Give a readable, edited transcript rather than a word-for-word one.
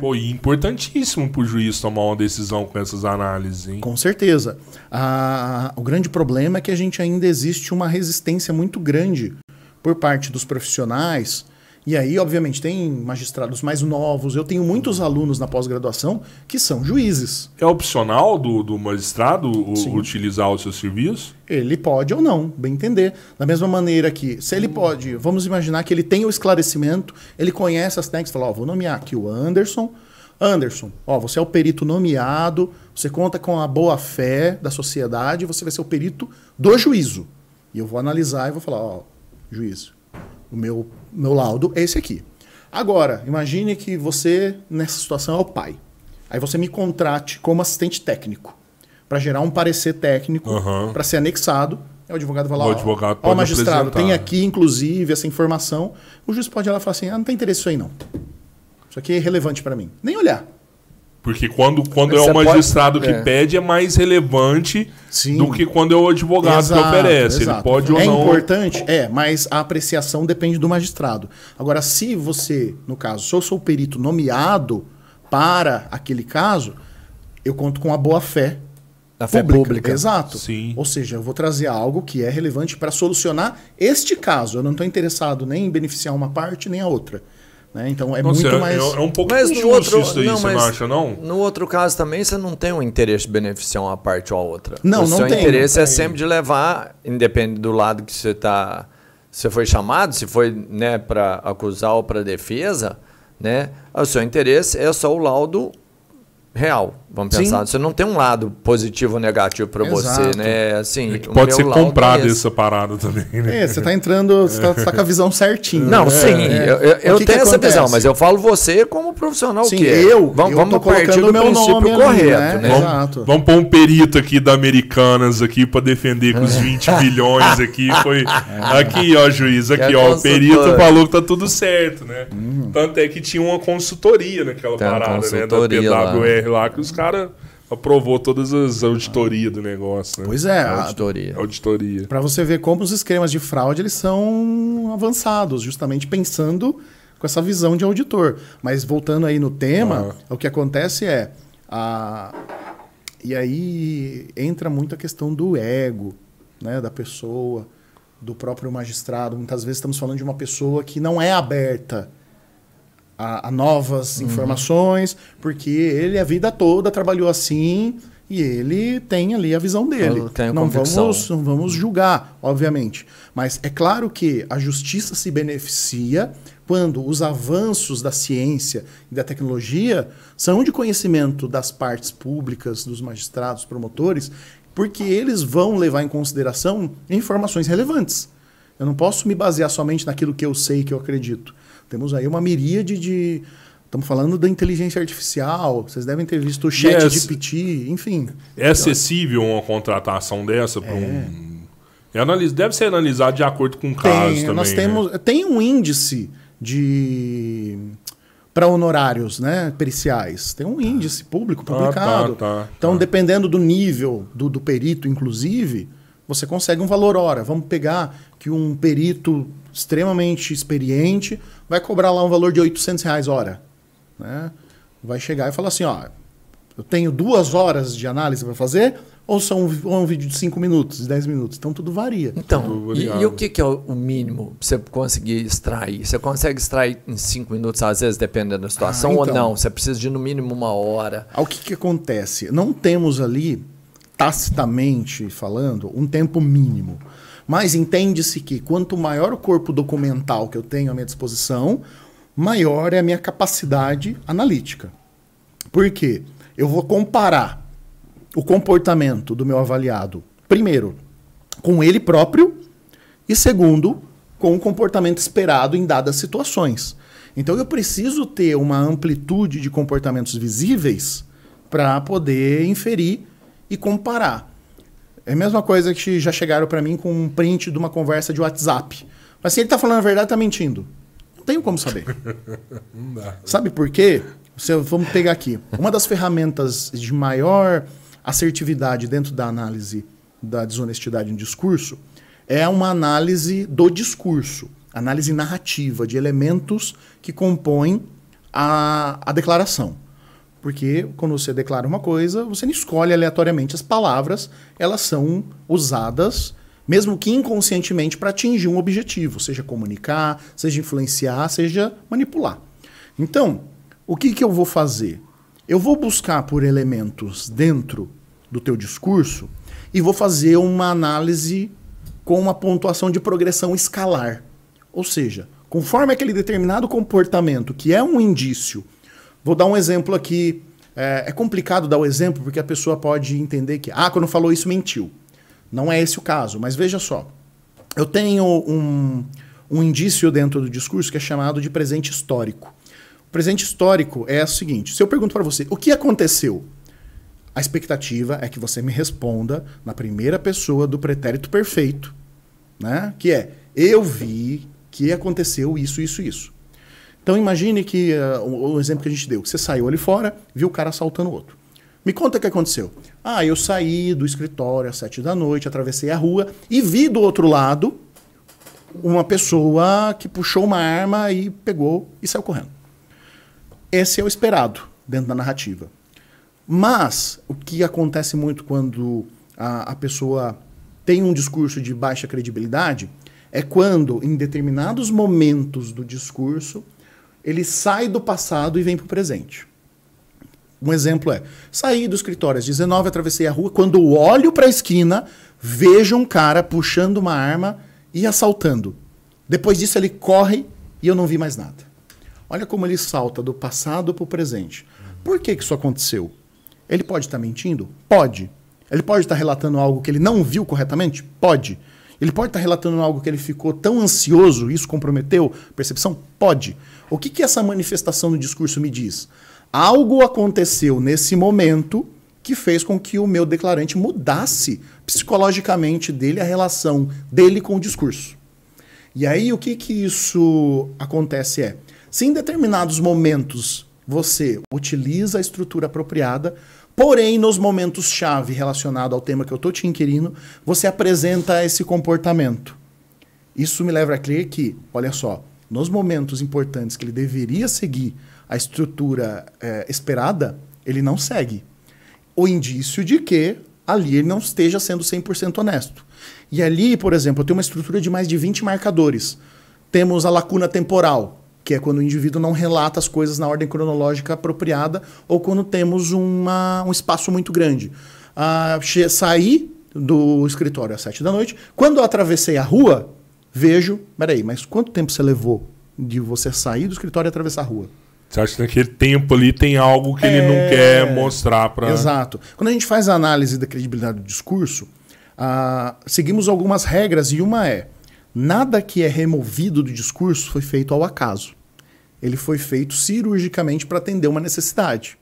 Pô, e importantíssimo pro juiz tomar uma decisão com essas análises, hein? Com certeza. O grande problema é que a gente ainda existe uma resistência muito grande por parte dos profissionais. E aí, obviamente, tem magistrados mais novos. Eu tenho muitos alunos na pós-graduação que são juízes. É opcional do magistrado utilizar o seu serviço? Ele pode ou não, bem entender. Da mesma maneira que, se ele pode, vamos imaginar que ele tem o esclarecimento, ele conhece as técnicas, fala, vou nomear aqui o Anderson. Anderson, você é o perito nomeado, você conta com a boa-fé da sociedade, você vai ser o perito do juízo. E eu vou analisar e vou falar, juiz, o meu laudo é esse aqui. Agora, imagine que você, nessa situação, é o pai. Aí você me contrate como assistente técnico para gerar um parecer técnico para ser anexado. Aí o advogado vai lá, ó, magistrado, tem aqui, inclusive, essa informação. O juiz pode ir lá e falar assim, não tem interesse nisso aí, não. Isso aqui é irrelevante para mim. Nem olhar. Porque quando é o magistrado que pede, é mais relevante do que quando é o advogado que oferece. Ele pode ou não... É importante, mas a apreciação depende do magistrado. Agora, se você, no caso, se eu sou o perito nomeado para aquele caso, eu conto com a boa-fé. A fé pública. Exato. Sim. Ou seja, eu vou trazer algo que é relevante para solucionar este caso. Eu não estou interessado nem em beneficiar uma parte nem a outra. Então muito mais... É um pouco injusto isso aí, você não acha, não? No outro caso também, você não tem um interesse de beneficiar uma parte ou a outra. Não, o não seu tem. interesse é sempre de levar, independente do lado que você foi chamado, se foi para acusar ou para defesa, o seu interesse é só o laudo real. Vamos pensar, você não tem um lado positivo ou negativo para você, né? Assim, pode ser comprado essa parada também, né? Você está entrando, você está com a visão certinha. Não, sim, eu tenho essa visão, mas eu falo você como profissional que é. Vamos partir do princípio correto, né? Exato. Vamos pôr um perito aqui da Americanas aqui para defender com os 20 bilhões aqui. Aqui, ó, juiz, aqui, ó, o perito falou que tá tudo certo, né? Tanto é que tinha uma consultoria naquela parada, né? Da PWR lá, que os caras aprovou todas as auditorias do negócio, né? Pois é. Auditoria. Para você ver como os esquemas de fraude eles são avançados, justamente pensando com essa visão de auditor. Mas voltando aí no tema, o que acontece é... E aí entra muito a questão do ego, né, da pessoa, do próprio magistrado. Muitas vezes estamos falando de uma pessoa que não é aberta a novas informações, porque ele a vida toda trabalhou assim e ele tem ali a visão dele. Não vamos julgar, obviamente. Mas é claro que a justiça se beneficia quando os avanços da ciência e da tecnologia são de conhecimento das partes públicas, dos magistrados, promotores, porque eles vão levar em consideração informações relevantes. Eu não posso me basear somente naquilo que eu sei, que eu acredito. Temos aí uma miríade de... Estamos falando da inteligência artificial, vocês devem ter visto o ChatGPT, enfim. É acessível uma contratação dessa para deve ser analisado de acordo com o caso também. Nós temos, tem um índice para honorários, né, periciais. Tem um índice público publicado. Então, dependendo do nível do perito, inclusive, você consegue um valor hora. Vamos pegar que um perito extremamente experiente vai cobrar lá um valor de R$800 hora. Né? Vai chegar e falar assim, eu tenho 2 horas de análise para fazer ou são um vídeo de 5 minutos, de 10 minutos? Então tudo varia. Então, e o que é o mínimo para você conseguir extrair? Você consegue extrair em 5 minutos, às vezes, dependendo da situação, ou não? Você precisa de no mínimo 1 hora? O que acontece? Não temos ali, tacitamente falando, um tempo mínimo. Mas entende-se que quanto maior o corpo documental que eu tenho à minha disposição, maior é a minha capacidade analítica. Por quê? Eu vou comparar o comportamento do meu avaliado, primeiro, com ele próprio e, segundo, com o comportamento esperado em dadas situações. Então, eu preciso ter uma amplitude de comportamentos visíveis para poder inferir e comparar. É a mesma coisa que já chegaram para mim com um print de uma conversa de WhatsApp. Mas se ele está falando a verdade, está mentindo. Não tenho como saber. Não dá. Sabe por quê? Vamos pegar aqui. Uma das ferramentas de maior assertividade dentro da análise da desonestidade em discurso é uma análise do discurso. Análise narrativa, de elementos que compõem a declaração. Porque quando você declara uma coisa, você não escolhe aleatoriamente as palavras, elas são usadas, mesmo que inconscientemente, para atingir um objetivo, seja comunicar, seja influenciar, seja manipular. Então, o que eu vou fazer? Eu vou buscar por elementos dentro do teu discurso e vou fazer uma análise com uma pontuação de progressão escalar. Ou seja, conforme aquele determinado comportamento, que é um indício. Vou dar um exemplo aqui. É complicado dar o exemplo porque a pessoa pode entender que, quando falou isso, mentiu. Não é esse o caso, mas veja só. Eu tenho um indício dentro do discurso que é chamado de presente histórico. O presente histórico é o seguinte: se eu pergunto para você, o que aconteceu? A expectativa é que você me responda na primeira pessoa do pretérito perfeito, né? Que é, eu vi que aconteceu isso, isso, isso. Então imagine que o exemplo que a gente deu, que você saiu ali fora, viu o cara assaltando o outro. Me conta o que aconteceu. Eu saí do escritório às 7 da noite, atravessei a rua e vi do outro lado uma pessoa que puxou uma arma e pegou e saiu correndo. Esse é o esperado dentro da narrativa. Mas o que acontece muito quando a pessoa tem um discurso de baixa credibilidade é quando, em determinados momentos do discurso, ele sai do passado e vem para o presente. Um exemplo é, saí do escritório às 19, atravessei a rua, quando olho para a esquina, vejo um cara puxando uma arma e assaltando. Depois disso ele corre e eu não vi mais nada. Olha como ele salta do passado para o presente. Por que isso aconteceu? Ele pode estar mentindo? Pode. Ele pode estar relatando algo que ele não viu corretamente? Pode. Ele pode estar relatando algo que ele ficou tão ansioso, isso comprometeu a percepção? Pode. O que essa manifestação do discurso me diz? Algo aconteceu nesse momento que fez com que o meu declarante mudasse psicologicamente dele, a relação dele com o discurso. E aí o que isso acontece é, se em determinados momentos você utiliza a estrutura apropriada, porém nos momentos-chave relacionados ao tema que eu estou te inquirindo, você apresenta esse comportamento. Isso me leva a crer que, olha só, nos momentos importantes que ele deveria seguir a estrutura esperada, ele não segue. O indício de que ali ele não esteja sendo 100% honesto. E ali, por exemplo, eu tenho uma estrutura de mais de 20 marcadores. Temos a lacuna temporal, que é quando o indivíduo não relata as coisas na ordem cronológica apropriada, ou quando temos um espaço muito grande. Saí do escritório às 7 da noite, quando eu atravessei a rua, vejo, peraí, mas quanto tempo você levou de você sair do escritório e atravessar a rua? Você acha que naquele tempo ali tem algo que ele não quer mostrar para... Exato. Quando a gente faz a análise da credibilidade do discurso, seguimos algumas regras e uma é, nada que é removido do discurso foi feito ao acaso. Ele foi feito cirurgicamente para atender uma necessidade.